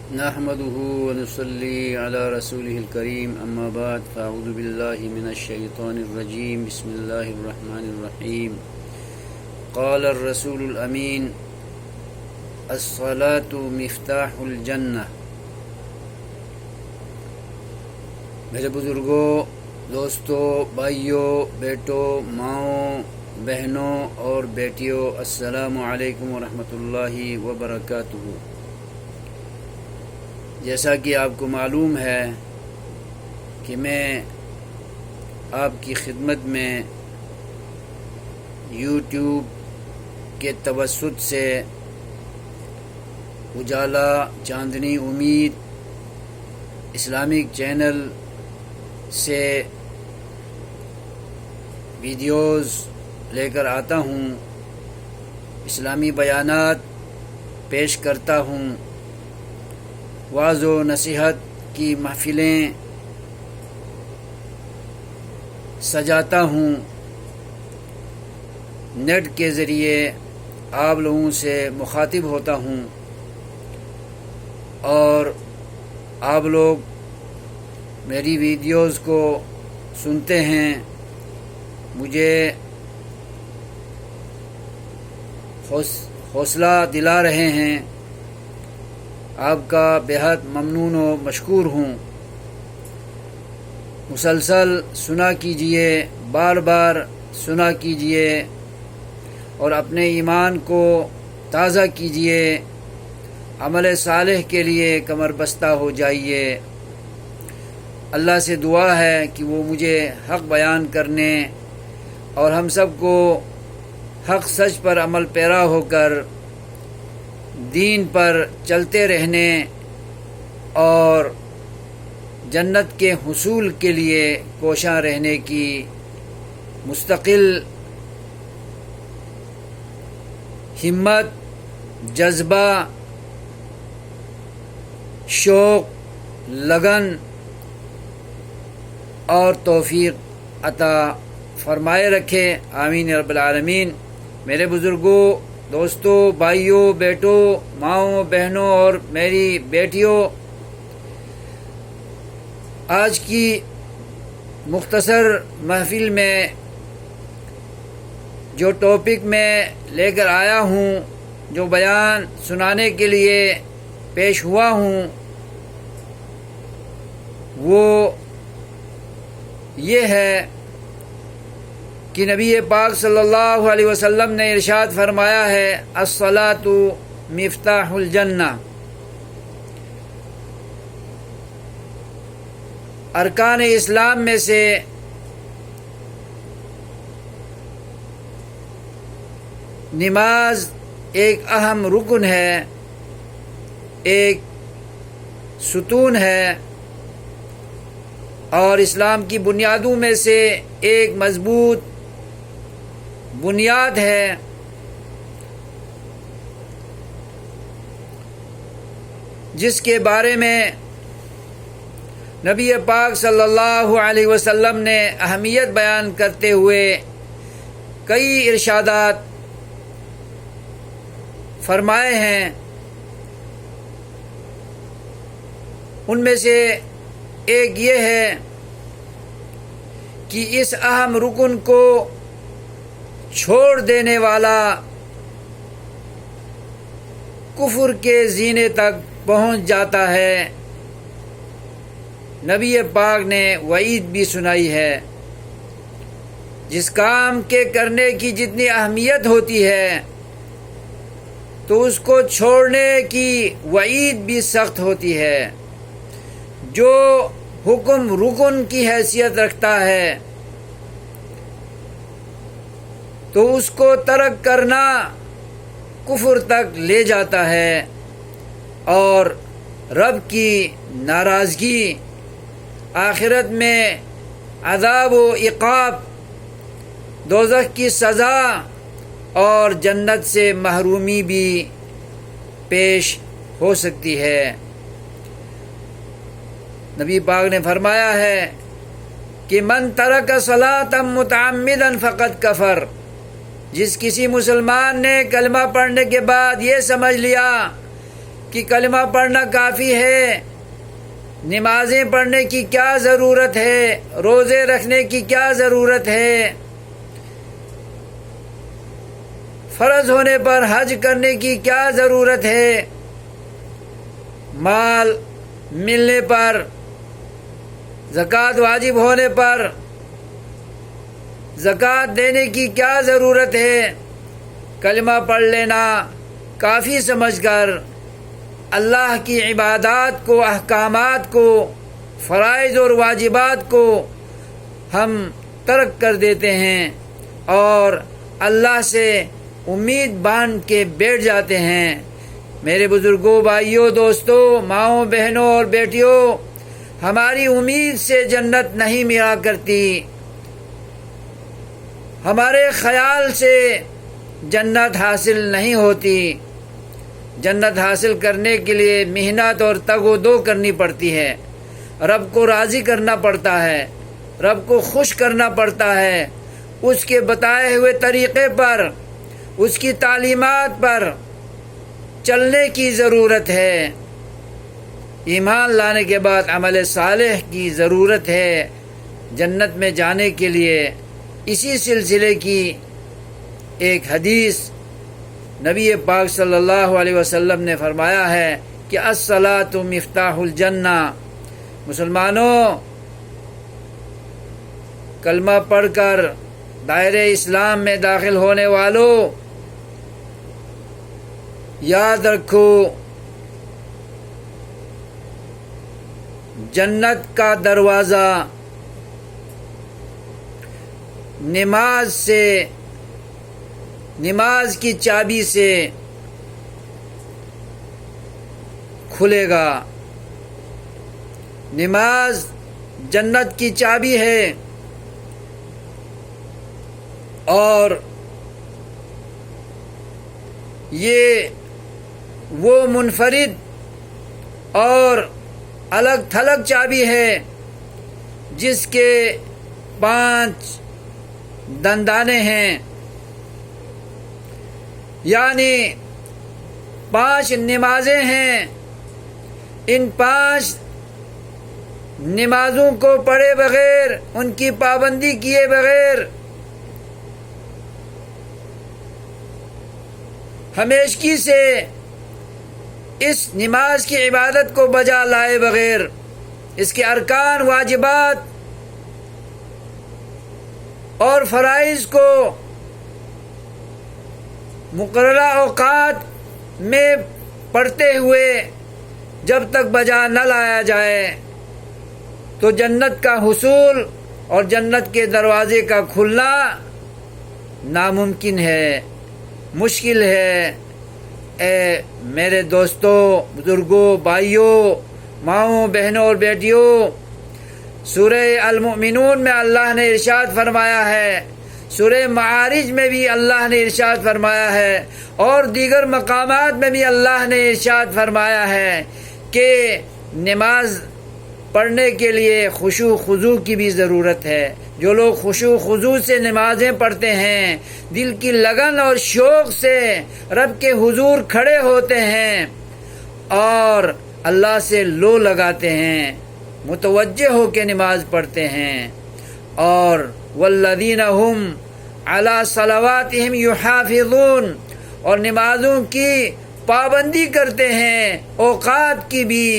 نحمده ونصلي على رسوله الكريم اما بعد فاعوذ بالله من الشيطان الرجيم بسم الله الرحمن الرحيم قال الرسول الامين الصلاة مفتاح الجنة۔ میرے بزرگوں، دوستوں، بھائیوں، بیٹوں، ماؤں، بہنوں اور بیٹیوں، السلام علیکم ورحمۃ اللہ وبرکاتہ۔ جیسا کہ آپ کو معلوم ہے کہ میں آپ کی خدمت میں یوٹیوب کے توسط سے اجالا چاندنی امید اسلامک چینل سے ویڈیوز لے کر آتا ہوں، اسلامی بیانات پیش کرتا ہوں، واعظ و نصیحت کی محفلیں سجاتا ہوں، نیٹ کے ذریعے آپ لوگوں سے مخاطب ہوتا ہوں اور آپ لوگ میری ویڈیوز کو سنتے ہیں، مجھے حوصلہ دلا رہے ہیں۔ آپ کا بہت ممنون و مشکور ہوں۔ مسلسل سنا کیجئے، بار بار سنا کیجئے اور اپنے ایمان کو تازہ کیجئے، عمل صالح کے لیے کمر بستہ ہو جائیے۔ اللہ سے دعا ہے کہ وہ مجھے حق بیان کرنے اور ہم سب کو حق سچ پر عمل پیرا ہو کر دین پر چلتے رہنے اور جنت کے حصول کے لیے کوشاں رہنے کی مستقل ہمت، جذبہ، شوق، لگن اور توفیق عطا فرمائے رکھے، آمین رب العالمین۔ میرے بزرگوں، دوستوں، بھائیوں، بیٹوں، ماؤں، بہنوں اور میری بیٹیوں، آج کی مختصر محفل میں جو ٹاپک میں لے کر آیا ہوں، جو بیان سنانے کے لیے پیش ہوا ہوں، وہ یہ ہے کہ نبی پاک صلی اللہ علیہ وسلم نے ارشاد فرمایا ہے، الصلاۃ مفتاح الجنہ۔ ارکان اسلام میں سے نماز ایک اہم رکن ہے، ایک ستون ہے اور اسلام کی بنیادوں میں سے ایک مضبوط بنیاد ہے۔ جس کے بارے میں نبی پاک صلی اللہ علیہ وسلم نے اہمیت بیان کرتے ہوئے کئی ارشادات فرمائے ہیں۔ ان میں سے ایک یہ ہے کہ اس اہم رکن کو چھوڑ دینے والا کفر کے زینے تک پہنچ جاتا ہے۔ نبی پاک نے وعید بھی سنائی ہے۔ جس کام کے کرنے کی جتنی اہمیت ہوتی ہے تو اس کو چھوڑنے کی وعید بھی سخت ہوتی ہے۔ جو حکم رکن کی حیثیت رکھتا ہے تو اس کو ترک کرنا کفر تک لے جاتا ہے اور رب کی ناراضگی، آخرت میں عذاب و عقاب، دوزخ کی سزا اور جنت سے محرومی بھی پیش ہو سکتی ہے۔ نبی پاک نے فرمایا ہے کہ من ترک صلاۃ متعمدا فقد کفر۔ جس کسی مسلمان نے کلمہ پڑھنے کے بعد یہ سمجھ لیا کہ کلمہ پڑھنا کافی ہے، نمازیں پڑھنے کی کیا ضرورت ہے، روزے رکھنے کی کیا ضرورت ہے، فرض ہونے پر حج کرنے کی کیا ضرورت ہے، مال ملنے پر، زکوٰۃ واجب ہونے پر زکوٰۃ دینے کی کیا ضرورت ہے۔ کلمہ پڑھ لینا کافی سمجھ کر اللہ کی عبادات کو، احکامات کو، فرائض اور واجبات کو ہم ترک کر دیتے ہیں اور اللہ سے امید باندھ کے بیٹھ جاتے ہیں۔ میرے بزرگوں، بھائیوں، دوستوں، ماؤں، بہنوں اور بیٹیوں، ہماری امید سے جنت نہیں ملا کرتی، ہمارے خیال سے جنت حاصل نہیں ہوتی۔ جنت حاصل کرنے کے لیے محنت اور تگ و دو کرنی پڑتی ہے، رب کو راضی کرنا پڑتا ہے، رب کو خوش کرنا پڑتا ہے، اس کے بتائے ہوئے طریقے پر، اس کی تعلیمات پر چلنے کی ضرورت ہے۔ ایمان لانے کے بعد عمل صالح کی ضرورت ہے جنت میں جانے کے لیے۔ اسی سلسلے کی ایک حدیث نبی پاک صلی اللہ علیہ وسلم نے فرمایا ہے کہ الصلاۃ مفتاح الجنہ۔ مسلمانوں، کلمہ پڑھ کر دائرہ اسلام میں داخل ہونے والوں، یاد رکھو جنت کا دروازہ نماز کی چابی سے کھلے گا۔ نماز جنت کی چابی ہے اور یہ وہ منفرد اور الگ تھلگ چابی ہے جس کے 5 دندانے ہیں، یعنی 5 نمازیں ہیں۔ ان 5 نمازوں کو پڑھے بغیر، ان کی پابندی کیے بغیر، ہمیشگی سے اس نماز کی عبادت کو بجا لائے بغیر، اس کے ارکان، واجبات اور فرائض کو مقررہ اوقات میں پڑھتے ہوئے جب تک بجا نہ لایا جائے تو جنت کا حصول اور جنت کے دروازے کا کھلنا ناممکن ہے، مشکل ہے۔ اے میرے دوستوں، بزرگوں، بھائیوں، ماؤں، بہنوں اور بیٹیوں، سورہ المؤمنون میں اللہ نے ارشاد فرمایا ہے، سورہ معارج میں بھی اللہ نے ارشاد فرمایا ہے اور دیگر مقامات میں بھی اللہ نے ارشاد فرمایا ہے کہ نماز پڑھنے کے لیے خشوع خضوع کی بھی ضرورت ہے۔ جو لوگ خشوع خضوع سے نمازیں پڑھتے ہیں، دل کی لگن اور شوق سے رب کے حضور کھڑے ہوتے ہیں اور اللہ سے لو لگاتے ہیں، متوجہ ہو کے نماز پڑھتے ہیں، اور والذین هم علی صلواتہم یحافظون، اور نمازوں کی پابندی کرتے ہیں، اوقات کی بھی،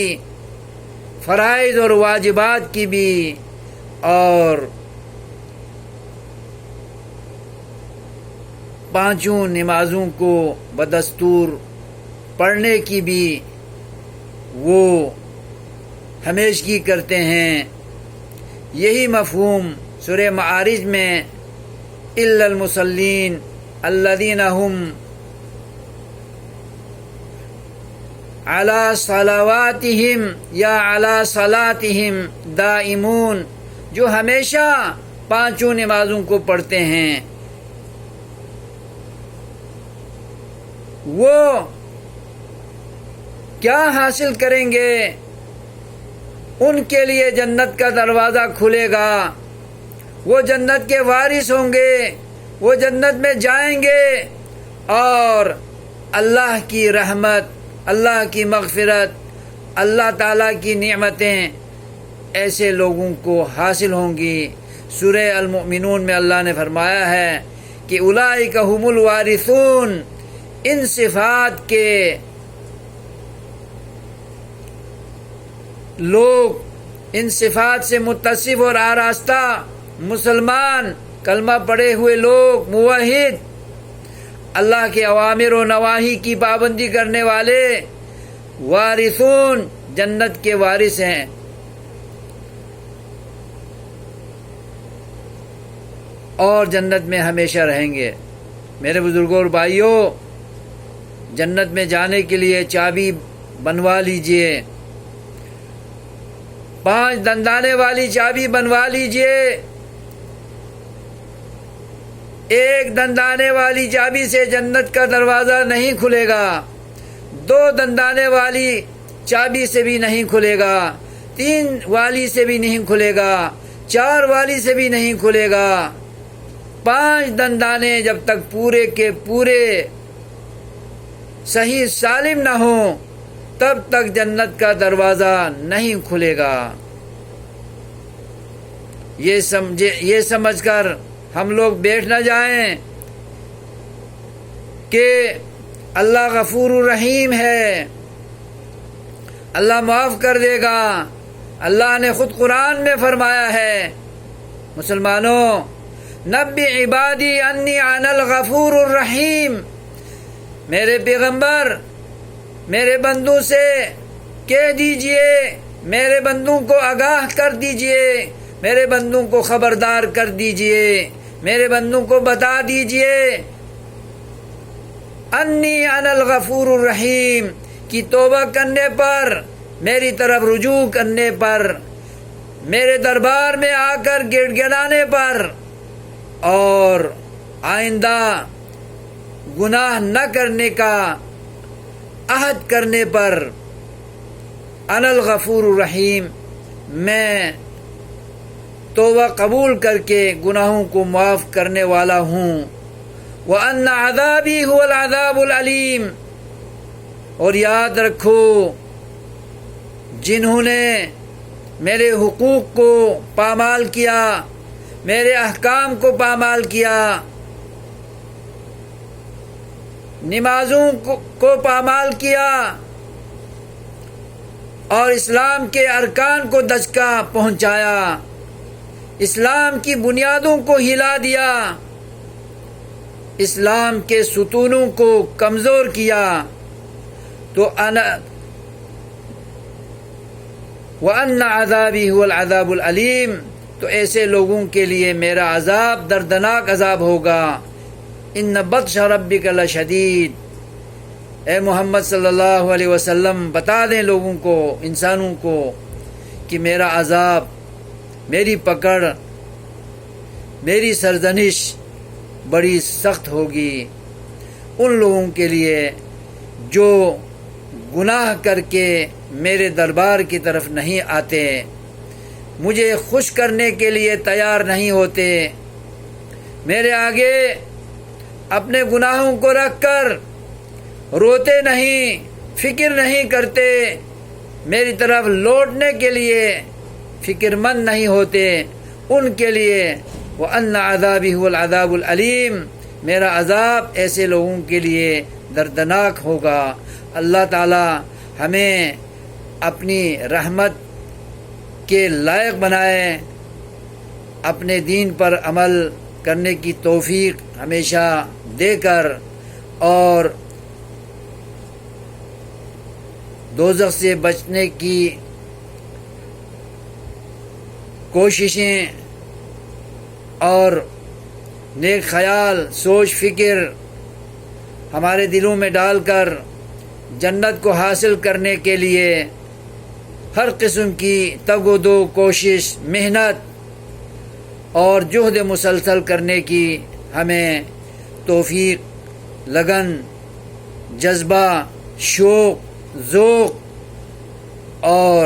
فرائض اور واجبات کی بھی، اور 5 نمازوں کو بدستور پڑھنے کی بھی وہ ہمیشگی کرتے ہیں۔ یہی مفہوم سورہ معارج میں الا المصلین الذین هم علی صلواتہم یا علی صلاتہم دائمون، جو ہمیشہ 5 نمازوں کو پڑھتے ہیں، وہ کیا حاصل کریں گے؟ ان کے لیے جنت کا دروازہ کھلے گا، وہ جنت کے وارث ہوں گے، وہ جنت میں جائیں گے اور اللہ کی رحمت، اللہ کی مغفرت، اللہ تعالیٰ کی نعمتیں ایسے لوگوں کو حاصل ہوں گی۔ سورہ المؤمنون میں اللہ نے فرمایا ہے کہ اولئک ھم الوارثون، ان صفات کے لوگ، ان صفات سے متصف اور آراستہ مسلمان، کلمہ پڑھے ہوئے لوگ، موحد، اللہ کے اوامر و نواہی کی پابندی کرنے والے، وارثون، جنت کے وارث ہیں۔ اور جنت میں ہمیشہ رہیں گے۔ میرے بزرگوں اور بھائیوں، جنت میں جانے کے لیے چابی بنوا لیجئے، 5 دندانے والی چابی بنوا لیجئے۔ ایک دندانے والی چابی سے جنت کا دروازہ نہیں کھلے گا، 2 دندانے والی چابی سے بھی نہیں کھلے گا، 3 والی سے بھی نہیں کھلے گا، 4 والی سے بھی نہیں کھلے گا۔ 5 دندانے جب تک پورے کے پورے صحیح سالم نہ ہوں تب تک جنت کا دروازہ نہیں کھلے گا۔ یہ سمجھ کر ہم لوگ بیٹھ نہ جائیں کہ اللہ غفور الرحیم ہے، اللہ معاف کر دے گا۔ اللہ نے خود قرآن میں فرمایا ہے، مسلمانوں، نبی عبادی انی انا الغفور الرحیم، میرے پیغمبر میرے بندوں سے کہہ دیجئے، میرے بندوں کو آگاہ کر دیجئے، میرے بندوں کو خبردار کر دیجئے، میرے بندوں کو بتا دیجئے، انی انا الغفور الرحیم، کی توبہ کرنے پر، میری طرف رجوع کرنے پر، میرے دربار میں آ کر گڑ گڑانے پر اور آئندہ گناہ نہ کرنے کا عہد کرنے پر، انا الغفور الرحیم، میں توبہ قبول کر کے گناہوں کو معاف کرنے والا ہوں۔ وَأَنَّ عَذَابِي هُوَ الْعَذَابُ الْعَلِيمُ، اور یاد رکھو، جنہوں نے میرے حقوق کو پامال کیا، میرے احکام کو پامال کیا، نمازوں کو پامال کیا اور اسلام کے ارکان کو دھچکا پہنچایا، اسلام کی بنیادوں کو ہلا دیا، اسلام کے ستونوں کو کمزور کیا، تو وَأَنَّ عَذَابِي هُوَ الْعَذَابُ الْعَلِيمُ، تو ایسے لوگوں کے لیے میرا عذاب دردناک عذاب ہوگا۔ اِنَّ بَطْشَ رَبِّكَ لَشَدِيدٌ، اے محمد صلی اللہ علیہ وسلم بتا دیں لوگوں کو، انسانوں کو، کہ میرا عذاب، میری پکڑ، میری سرزنش بڑی سخت ہوگی ان لوگوں کے لیے جو گناہ کر کے میرے دربار کی طرف نہیں آتے، مجھے خوش کرنے کے لیے تیار نہیں ہوتے، میرے آگے اپنے گناہوں کو رکھ کر روتے نہیں، فکر نہیں کرتے، میری طرف لوٹنے کے لیے فکر مند نہیں ہوتے، ان کے لیے وَأَنَّ عَذَابِي هُوَ الْعَذَابُ الْعَلِيمُ، میرا عذاب ایسے لوگوں کے لیے دردناک ہوگا۔ اللہ تعالی ہمیں اپنی رحمت کے لائق بنائے، اپنے دین پر عمل کرنے کی توفیق ہمیشہ دے کر، اور دوزخ سے بچنے کی کوششیں اور نیک خیال، سوچ فکر ہمارے دلوں میں ڈال کر جنت کو حاصل کرنے کے لیے ہر قسم کی تگ و دو، کوشش، محنت اور جہد مسلسل کرنے کی ہمیں توفیق، لگن، جذبہ، شوق، ذوق اور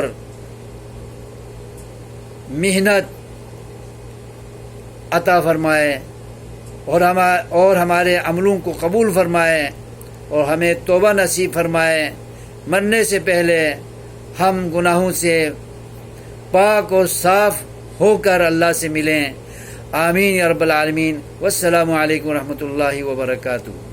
محنت عطا فرمائے، اور ہمارے عملوں کو قبول فرمائے، اور ہمیں توبہ نصیب فرمائے۔ مرنے سے پہلے ہم گناہوں سے پاک اور صاف ہو کر اللہ سے ملیں. آمین یا رب العالمین. والسلام علیکم ورحمۃ اللہ وبرکاتہ.